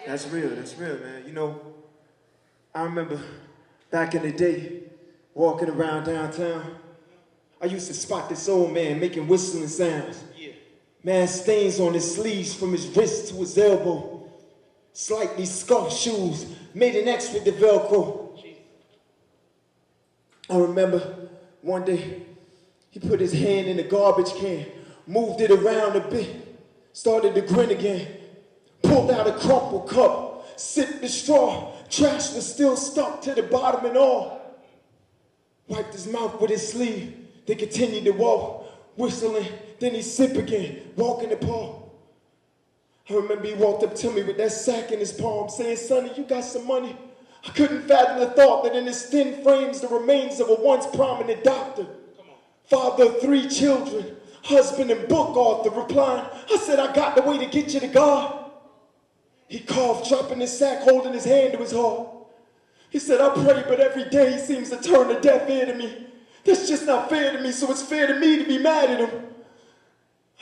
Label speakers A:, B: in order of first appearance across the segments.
A: That's real, man. You know, I remember back in the day, walking around downtown, I used to spot this old man making whistling sounds.
B: Yeah.
A: Man, stains on his sleeves from his wrist to his elbow. Slightly scuffed shoes, made an X with the Velcro.
B: Jesus.
A: I remember one day, he put his hand in the garbage can, moved it around a bit, started to grin again, pulled out a crumpled cup, sipped the straw, trash was still stuck to the bottom and all. Wiped his mouth with his sleeve, then continued to walk, whistling, then he sip again, walking the paw. I remember he walked up to me with that sack in his palm, saying, "Sonny, you got some money?" I couldn't fathom the thought that in his thin frames the remains of a once prominent doctor, father of 3 children, husband and book author, replying, I said, "I got the way to get you to God." He coughed, dropping his sack, holding his hand to his heart. He said, "I pray, but every day he seems to turn a deaf ear to me. That's just not fair to me, so it's fair to me to be mad at him.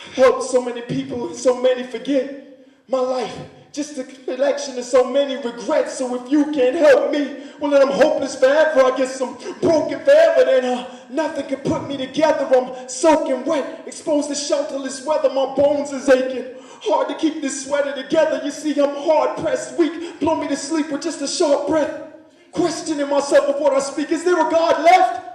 A: I've helped so many people and so many forget. My life, just a collection of so many regrets, so if you can't help me, well then I'm hopeless forever. I guess I'm broken forever, then nothing can put me together. I'm soaking wet, exposed to shelterless weather, my bones is aching. Hard to keep this sweater together, you see I'm hard-pressed, weak, blow me to sleep with just a short breath. Questioning myself of what I speak, is there a God left?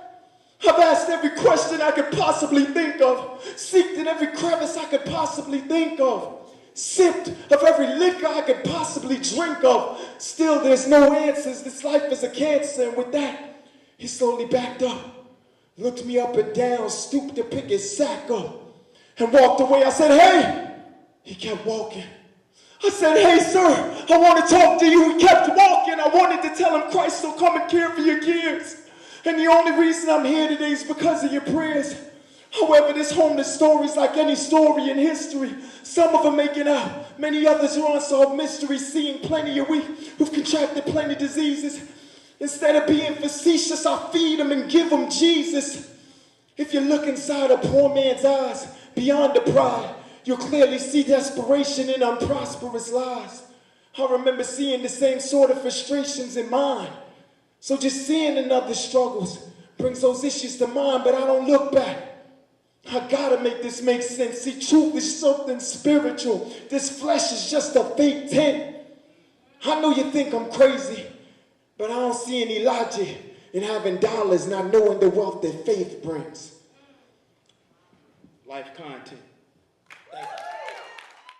A: I've asked every question I could possibly think of, seeked in every crevice I could possibly think of, sipped of every liquor I could possibly drink of. Still, there's no answers. This life is a cancer. And with that, he slowly backed up, looked me up and down, stooped to pick his sack up, and walked away. I said, "Hey!" He kept walking. I said, "Hey, sir, I want to talk to you." He kept walking. I wanted to tell him Christ will come and care for your kids. And the only reason I'm here today is because of your prayers. However, this homeless story is like any story in history. Some of them make it out. Many others are unsolved mysteries, seeing plenty of we who've contracted plenty of diseases. Instead of being facetious, I feed them and give them Jesus. If you look inside a poor man's eyes, beyond the pride, you'll clearly see desperation in unprosperous lives. I remember seeing the same sort of frustrations in mine. So just seeing another's struggles brings those issues to mind, but I don't look back. I gotta make this make sense. See, truth is something spiritual. This flesh is just a fake tent. I know you think I'm crazy, but I don't see any logic in having dollars not knowing the wealth that faith brings.
B: Life content. Thank you.